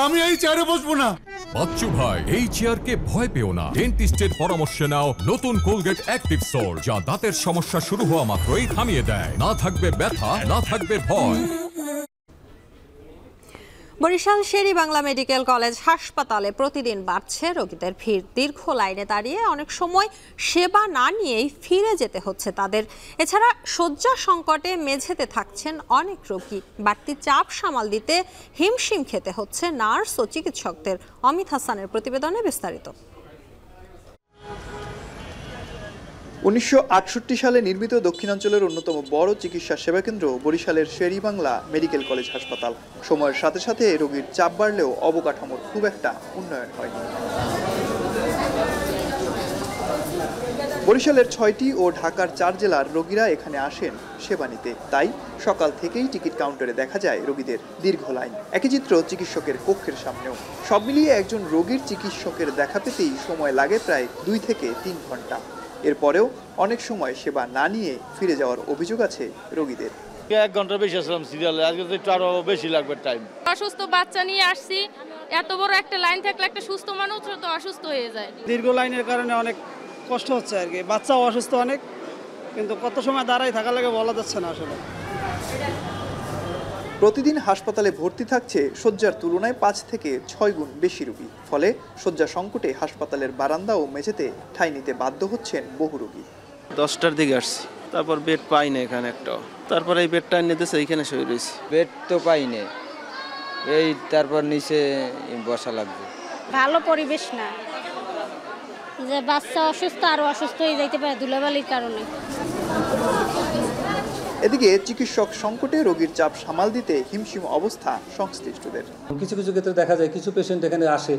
[SPEAKER 10] আমি এই চেয়ারে বসবো না। বাচ্চু ভাই, এই চেয়ারকে ভয় পেও না। ডেন্টিস্টের পরামর্শ নাও নতুন কোলগেট অ্যাক্টিভ সোল, যা দাঁতের সমস্যা শুরু হওয়া মাত্রই থামিয়ে দেয়। না থাকবে ব্যথা, না থাকবে ভয়।
[SPEAKER 1] বরিশাল শের-ই-বাংলা মেডিকেল কলেজ হাসপাতালে প্রতিদিন বাড়ছে রোগীদের ভিড়। দীর্ঘ লাইনে দাঁড়িয়ে অনেক সময় সেবা না নিয়েই ফিরে যেতে হচ্ছে তাদের। এছাড়া শয্যা সংকটে মেঝেতে থাকছেন অনেক রোগী। বাড়তি চাপ সামাল দিতে হিমশিম খেতে হচ্ছে নার্স ও চিকিৎসকদের। অমিত হাসানের প্রতিবেদনে বিস্তারিত।
[SPEAKER 11] 1968 সালে নির্মিত দক্ষিণাঞ্চলের অন্যতম বড় চিকিৎসা সেবাকেন্দ্র বরিশালের শের-ই-বাংলা মেডিকেল কলেজ হাসপাতাল। সময়ের সাথে সাথে রোগীর চাপ বাড়লেও অবকাঠামোর খুব একটা উন্নয়ন হয়নি। বরিশালের 6টি ও ঢাকার 4 জেলার রোগীরা এখানে আসেন সেবা নিতে। তাই সকাল থেকেই টিকিট কাউন্টারে দেখা যায় রোগীদের দীর্ঘ লাইন। একই চিত্র চিকিৎসকের কক্ষের সামনেও। সব মিলিয়ে একজন রোগীর চিকিৎসকের দেখা পেতেই সময় লাগে প্রায় 2 থেকে 3 ঘন্টা। এরপরেও অনেক সময় সেবা না নিয়ে ফিরে যাওয়ার অভিযোগ আছে রোগীদের।
[SPEAKER 12] 1 ঘন্টা বেশি আসলাম সিরিয়ালে, আজকে তো একটু আরো বেশি লাগবে টাইম।
[SPEAKER 13] অসুস্থ বাচ্চা নিয়ে আসছি, এত বড় একটা লাইন থাকলে একটা সুস্থ মানুষ তো অসুস্থ হয়ে যায়।
[SPEAKER 15] দীর্ঘ লাইনের কারণে অনেক কষ্ট হচ্ছে আর কি। বাচ্চাও অসুস্থ অনেক, কিন্তু কত সময় দাঁড়াই থাকা লাগে বলা যাচ্ছে না আসলে।
[SPEAKER 11] প্রতিদিন হাসপাতালে ভর্তি থাকছে শয্যার তুলনায় 5 থেকে 6 গুণ বেশি রোগী। ফলে শয্যা সংকটে হাসপাতালের বারান্দা ও মেঝেতে ঠাঁই নিতে বাধ্য হচ্ছেন বহু রোগী।
[SPEAKER 28] 10টার দিকে আসছি, তারপর বেড পাই না এখানে একটাও। তারপর এই বেডটা এনে দিয়েছে, এইখানে শুয়ে রয়েছি।
[SPEAKER 29] বেড তো পাই না, এই তারপর নিচে বসা লাগবে।
[SPEAKER 30] ভালো পরিবেশ না, যে বাচ্চা অসুস্থ আরো অসুস্থ হয়ে যাইতে পারে ধুলাবালির কারণে।
[SPEAKER 11] এদিকে চিকিৎসক সংকটে রোগীর চাপ সামাল দিতে হিমশিম অবস্থা সংশ্লিষ্টদের।
[SPEAKER 31] কিছু কিছু ক্ষেত্রে দেখা যায় কিছু পেশেন্ট এখানে আসে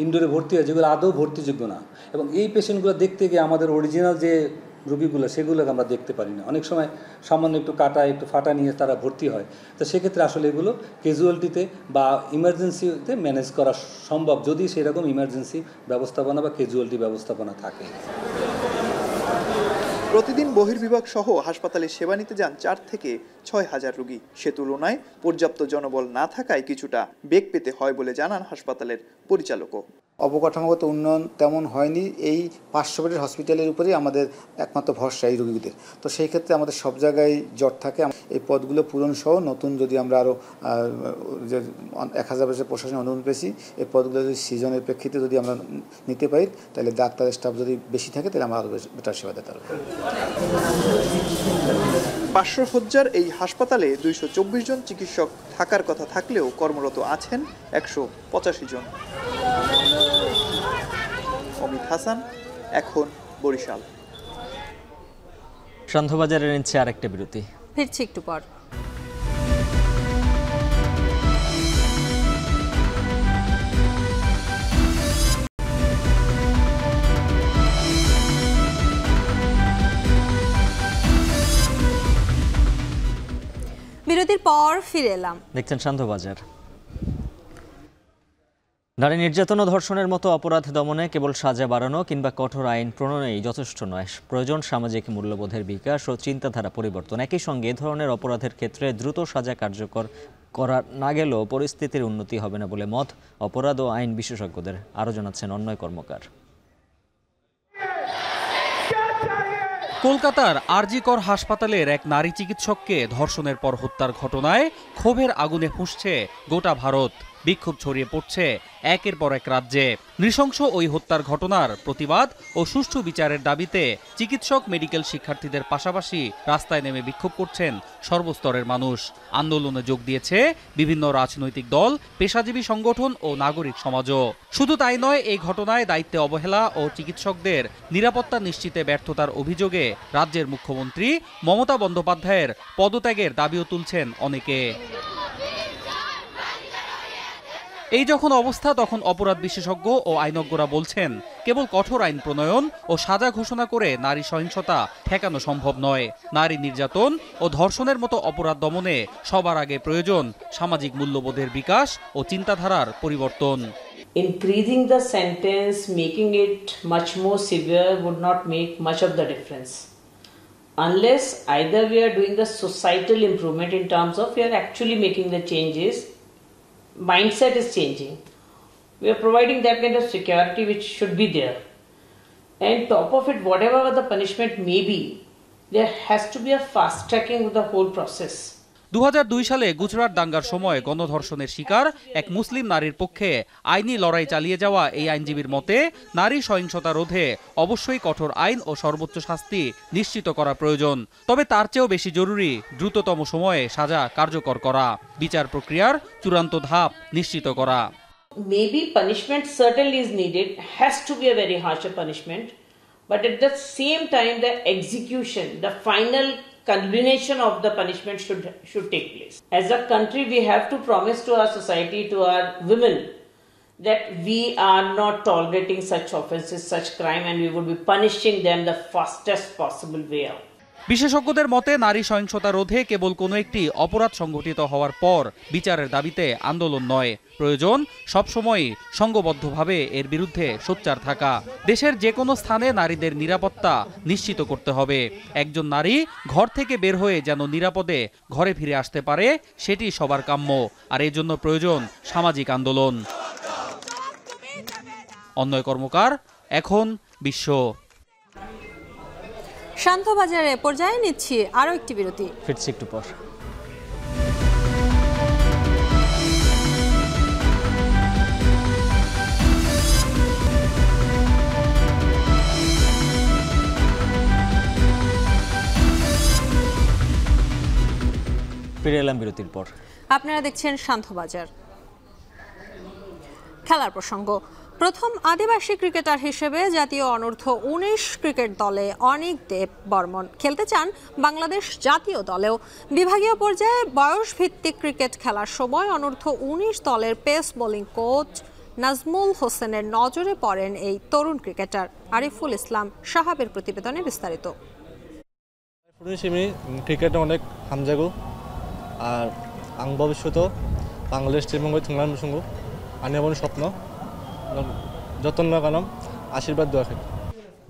[SPEAKER 31] ইনডোরে ভর্তি হয় যেগুলো আদৌ ভর্তিযোগ্য না, এবং এই পেশেন্টগুলো দেখতে গিয়ে আমাদের অরিজিনাল যে রোগীগুলো সেগুলোকে আমরা দেখতে পারি না। অনেক সময় সামান্য একটু কাটা একটু ফাটা নিয়ে তারা ভর্তি হয়। তো সেক্ষেত্রে আসলে এগুলো ক্যাজুয়ালিটিতে বা ইমার্জেন্সিতে ম্যানেজ করা সম্ভব, যদি সেরকম ইমার্জেন্সি ব্যবস্থাপনা বা ক্যাজুয়ালিটি ব্যবস্থাপনা থাকে।
[SPEAKER 11] প্রতিদিন বহির্বিভাগ সহ হাসপাতালে সেবা নিতে যান 4 থেকে 6 হাজার রোগী। সে তুলনায় পর্যাপ্ত জনবল না থাকায় কিছুটা বেগ পেতে হয় বলে জানান হাসপাতালের পরিচালকও।
[SPEAKER 32] অবকাঠামোগত উন্নয়ন তেমন হয়নি। এই 500 বেডের হসপিটালের উপরেই আমাদের একমাত্র ভরসা এই রোগীদের। তো সেই ক্ষেত্রে আমাদের সব জায়গায় জট থাকে। এই পদগুলো পূরণ সহ নতুন যদি আমরা আরও যে 1000 বেডের প্রশাসনের অনুমতি পেয়েছি, এই পদগুলো যদি সিজনের প্রেক্ষিতে যদি আমরা নিতে পারি, তাহলে ডাক্তারের স্টাফ যদি বেশি থাকে তাহলে আমরা আরও বেটার সেবা দিতে পারবো।
[SPEAKER 11] 500 শয্যার এই হাসপাতালে 224 জন চিকিৎসক থাকার কথা থাকলেও কর্মরত আছেন 185 জন। অমিত হাসান, এখন বরিশাল।
[SPEAKER 2] শান্তবাজারের নিচ্ছে আরেকটা বিরতি,
[SPEAKER 1] ফিরছি একটু পর। বিরতির পর ফিরে এলাম।
[SPEAKER 2] দেখছেন শান্তবাজার। নারী নির্যাতন ও ধর্ষণের মতো অপরাধ দমনে কেবল সাজা বাড়ানো কিংবা কঠোর আইন প্রণয়নই যথেষ্ট নয়, প্রয়োজন সামাজিক মূল্যবোধের বিকাশ ও চিন্তাধারা পরিবর্তন। একই সঙ্গে এ ধরনের অপরাধের ক্ষেত্রে দ্রুত সাজা কার্যকর করা না গেলেও পরিস্থিতির উন্নতি হবে না বলে মত অপরাধ ও আইন বিশেষজ্ঞদের। আরও জানাচ্ছেন অন্যয় কর্মকার।
[SPEAKER 33] কলকাতার আরজিকর হাসপাতালের এক নারী চিকিৎসককে ধর্ষণের পর হত্যার ঘটনায় ক্ষোভের আগুনে ফুঁসছে গোটা ভারত। বিক্ষোভ ছড়িয়ে পড়ছে একের পর এক রাজ্যে। নৃশংস ওই হত্যার ঘটনার প্রতিবাদ ও সুষ্ঠু বিচারের দাবিতে চিকিৎসক, মেডিকেল শিক্ষার্থীদের পাশাপাশি রাস্তায় নেমে বিক্ষোভ করছেন সর্বস্তরের মানুষ। আন্দোলনে যোগ দিয়েছে বিভিন্ন রাজনৈতিক দল, পেশাজীবী সংগঠন ও নাগরিক সমাজও। শুধু তাই নয়, এই ঘটনায় দায়িত্বে অবহেলা ও চিকিৎসকদের নিরাপত্তা নিশ্চিতে ব্যর্থতার অভিযোগে রাজ্যের মুখ্যমন্ত্রী মমতা বন্দ্যোপাধ্যায়ের পদত্যাগের দাবিও তুলছেন অনেকে। এই যখন অবস্থা, তখন অপরাধ বিশেষজ্ঞ ও আইনজ্ঞরা বলছেন কেবল কঠোর আইন প্রণয়ন ও সাজা ঘোষণা করে নারী সহিংসতা ঠেকানো সম্ভব নয়। নারী নির্যাতন ও ধর্ষণের মতো অপরাধ দমনে সবার আগে প্রয়োজন সামাজিক মূল্যবোধের বিকাশ ও চিন্তাধারার পরিবর্তন।
[SPEAKER 3] Increasing the sentence, making it much more severe would not make much of the difference. Unless either we are doing the societal improvement in terms of we are actually making the changes, mindset is changing. We are providing that kind of security which should be there. And top of it, whatever the punishment may be, there has to be a fast tracking of the whole process.
[SPEAKER 33] 2002 সালে গুজরাট দাঙ্গার সময় গণধর্ষণের শিকার এক মুসলিম নারীর পক্ষে আইনি লড়াই চালিয়ে যাওয়া এই আইনজীবীর মতে নারী সহিংসতা রোধে অবশ্যই কঠোর আইন ও সর্বোচ্চ শাস্তি নিশ্চিত করা প্রয়োজন। তবে তার চেয়েও বেশি জরুরি দ্রুততম সময়ে সাজা কার্যকর করা, বিচার প্রক্রিয়ার চূড়ান্ত ধাপ নিশ্চিত করা।
[SPEAKER 3] Maybe punishment certainly is needed, has to be a very harsh punishment, but at the same time the execution, the final culmination of the punishment should take place. As a country, we have to promise to our society, to our women, that we are not tolerating such offences, such crime, and we would be punishing them the fastest possible way out.
[SPEAKER 33] বিশেষজ্ঞদের মতে নারী সহিংসতা রোধে কেবল কোনো একটি অপরাধ সংঘটিত হওয়ার পর বিচারের দাবিতে আন্দোলন নয়, প্রয়োজন সবসময় সংঘবদ্ধভাবে এর বিরুদ্ধে সোচ্চার থাকা। দেশের যে কোনো স্থানে নারীদের নিরাপত্তা নিশ্চিত করতে হবে। একজন নারী ঘর থেকে বের হয়ে যেন নিরাপদে ঘরে ফিরে আসতে পারে, সেটি সবার কাম্য। আর এই জন্য প্রয়োজন সামাজিক আন্দোলন। অন্যয় কর্মকার, এখন বিশ্ব।
[SPEAKER 1] শান্ত বাজারে পর্যায়ে নিচ্ছি আরো একটি বিরতি,
[SPEAKER 2] ফিরছি একটু পর। ফিরে এলাম বিরতির পর।
[SPEAKER 1] আপনারা দেখছেন শান্ত বাজার। খেলার প্রসঙ্গ। প্রথম আদিবাসী ক্রিকেটার হিসেবে জাতীয় অনূর্ধ্ব 19 ক্রিকেট দলে অনিক দেব বর্মন খেলতে চান বাংলাদেশ জাতীয় দলেও। বিভাগীয় পর্যায়ে বয়স ভিত্তিক ক্রিকেট খেলার সময় অনূর্ধ্ব 19 দলের পেস বোলিং কোচ নাজমুল হোসেনের নজরে পড়েন এই তরুণ ক্রিকেটার। আরিফুল ইসলাম সাহাবের প্রতিবেদনে বিস্তারিত।
[SPEAKER 4] ক্রিকেটে অনেক হামজাগো আর আং ভবিষ্যৎ বাংলাদেশ টিমঙ্গ থুংলান মুসুঙ্গ আনি আমার স্বপ্ন যতন লাগালাম আশীর্বাদ দেওয়া।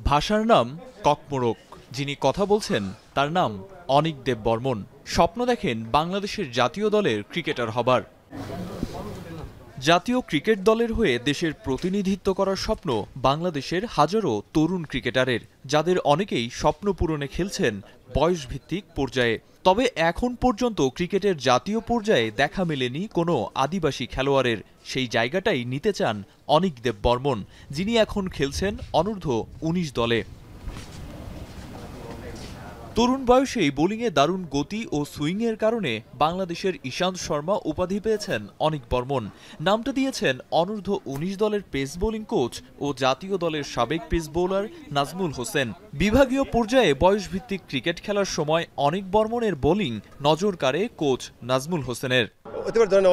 [SPEAKER 9] ভাষার নাম ককমোরক। যিনি কথা বলছেন তার নাম অনিক দেব বর্মন। স্বপ্ন দেখেন বাংলাদেশের জাতীয় দলের ক্রিকেটার হবার। জাতীয় ক্রিকেট দলের হয়ে দেশের প্রতিনিধিত্ব করার স্বপ্ন বাংলাদেশের হাজারো তরুণ ক্রিকেটারের, যাদের অনেকেই স্বপ্ন পূরণে খেলছেন বয়সভিত্তিক পর্যায়ে। তবে এখন পর্যন্ত ক্রিকেটের জাতীয় পর্যায়ে দেখা মেলেনি কোনো আদিবাসী খেলোয়াড়ের। সেই জায়গাটাই নিতে চান অনিক দেব বর্মন, যিনি এখন খেলছেন অনূর্ধ্ব 19 দলে। তরুণ বয়সেই বোলিংয়ে দারুণ গতি ও সুইংয়ের কারণে বাংলাদেশের ঈশান্ত শর্মা উপাধি পেয়েছেন অনিক বর্মন। নামটা দিয়েছেন অনূর্ধ্ব 19 দলের পেস বোলিং কোচ ও জাতীয় দলের সাবেক পেস বোলার নাজমুল হোসেন। বিভাগীয় পর্যায়ে বয়সভিত্তিক ক্রিকেট খেলার সময় অনিক বর্মনের বোলিং নজর কাড়ে কোচ নাজমুল হোসেনের।
[SPEAKER 14] অতিবার ধরেন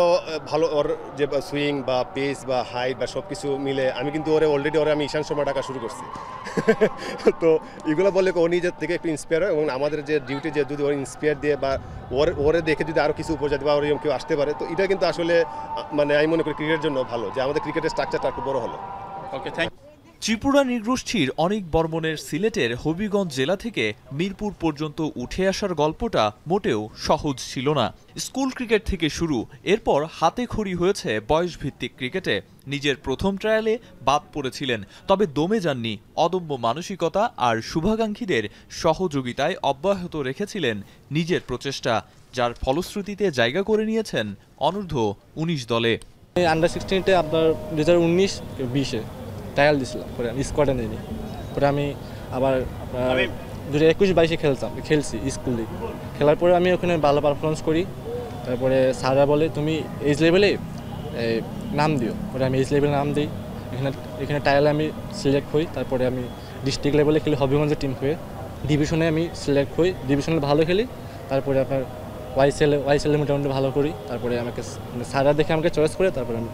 [SPEAKER 14] ভালো ওর যে সুইং বা পেস বা হাইট বা সব কিছু মিলে আমি কিন্তু অলরেডি আমি ঈশান্ত শর্মা ডাকা শুরু করছি। তো এগুলো বললে ও নিজের থেকে একটু ইন্সপায়ার হয় এবং আমাদের যে ডিউটি যে যদি ওর ইন্সপায়ার দিয়ে বা ওরে দেখে যদি আরও কিছু উপজাতি বা ওরকম কেউ আসতে পারে, তো এটা কিন্তু আসলে মানে আমি মনে করি ক্রিকেটের জন্য ভালো যে আমাদের ক্রিকেটের স্ট্রাকচারটা একটু বড় হলো। ওকে, থ্যাংক ইউ।
[SPEAKER 9] ত্রিপুরা নৃগোষ্ঠীর অনিক বর্মনের সিলেটের হবিগঞ্জ জেলা থেকে মিরপুর পর্যন্ত উঠে আসার গল্পটা মোটেও সহজ ছিল না। স্কুল ক্রিকেট থেকে শুরু, এরপর হাতে খড়ি হয়েছে বয়সভিত্তিক ক্রিকেটে। নিজের প্রথম ট্রায়ালে বাদ পড়েছিলেন, তবে দমে যাননি। অদম্য মানসিকতা আর শুভাকাঙ্ক্ষীদের সহযোগিতায় অব্যাহত রেখেছিলেন নিজের প্রচেষ্টা, যার ফলশ্রুতিতে জায়গা করে নিয়েছেন অনূর্ধ্ব 19 দলে।
[SPEAKER 4] আন্ডার 16-তে আপনার 2019-20-এ ট্রায়াল দিয়েছিলাম, পরে আমি স্কোয়াডে নিইনি। পরে আমি আবার আপনার 2021-22-এ খেলছি স্কুল লিগ। খেলার পরে আমি ওখানে ভালো পারফরমেন্স করি। তারপরে স্যাররা বলে তুমি এজ লেভেলে নাম দিও। পরে আমি এজ লেভেলে নাম দিই। এখানে ট্রায়ালে আমি সিলেক্ট হই। তারপরে আমি ডিস্ট্রিক্ট লেভেলে খেলি হবিগঞ্জের টিম হয়ে। ডিভিশনে আমি সিলেক্ট হই, ডিভিশনে ভালো খেলি। তারপরে আপনার ওয়াইসেলে মোটামুটি ভালো করি। তারপরে আমাকে স্যাররা দেখে আমাকে চয়েস করে, তারপরে আমি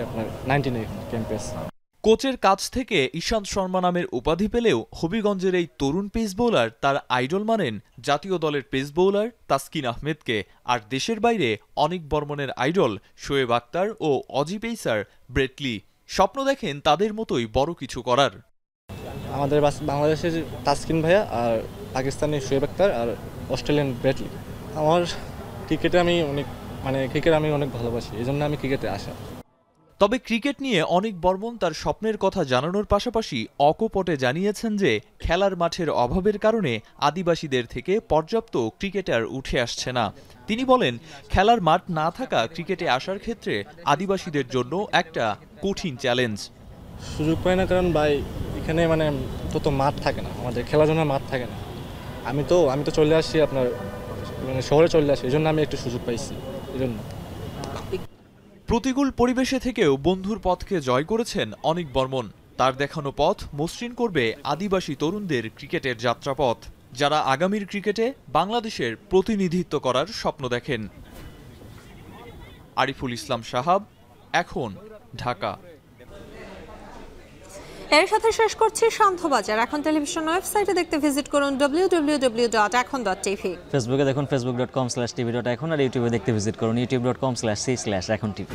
[SPEAKER 4] আপনার 19-এ ক্যাম্পাস।
[SPEAKER 9] কোচের কাছ থেকে ঈশান্ত শর্মা নামের উপাধি পেলেও হবিগঞ্জের এই তরুণ পেস বোলার তার আইডল মানেন জাতীয় দলের পেস বোলার তাসকিন আহমেদকে, আর দেশের বাইরে অনিক বর্মনের আইডল শোয়েব আক্তার ও অজি পেসার ব্রেট লি। স্বপ্ন দেখেন তাদের মতোই বড় কিছু করার।
[SPEAKER 4] আমাদের বাংলাদেশের তাসকিন ভাইয়া, আর পাকিস্তানের শোয়েব আক্তার, আর অস্ট্রেলিয়ান ব্রেট লি। আমার ক্রিকেটে আমি অনেক ভালোবাসি, এই জন্য আমি ক্রিকেটে আসা।
[SPEAKER 9] তবে ক্রিকেট নিয়ে অনিক বর্মন তার স্বপ্নের কথা জানানোর পাশাপাশি অকপটে জানিয়েছেন যে খেলার মাঠের অভাবের কারণে আদিবাসীদের থেকে পর্যাপ্ত ক্রিকেটার উঠে আসছে না। তিনি বলেন, খেলার মাঠ না থাকা ক্রিকেটে আসার ক্ষেত্রে আদিবাসীদের জন্য একটা কঠিন চ্যালেঞ্জ।
[SPEAKER 4] সুযোগ পায় না কারণ ভাই এখানে তত মাঠ থাকে না, আমাদের খেলার জন্য মাঠ থাকে না। আমি তো চলে আসছি আপনার শহরে চলে আসি, এই জন্য আমি একটু সুযোগ পাইছি। এই জন্য
[SPEAKER 9] প্রতিকূল পরিবেশে থেকেও বন্ধুর পথকে জয় করেছেন অনিক বর্মন। তার দেখানো পথ মসৃণ করবে আদিবাসী তরুণদের ক্রিকেটের যাত্রাপথ, যারা আগামীর ক্রিকেটে বাংলাদেশের প্রতিনিধিত্ব করার স্বপ্ন দেখেন। আরিফুল ইসলাম সাহাব, এখন, ঢাকা।
[SPEAKER 1] এর সাথে শেষ করছি শান্তবাজার। এখন টেলিভিশন ওয়েবসাইটে দেখতে ভিজিট করুন www.ekhon.tv।
[SPEAKER 2] ফেসবুকে দেখুন facebook.com/tv.ekhon, আর ইউটিউবে দেখতে ভিজিট করুন youtube.com/c/ekhon tv।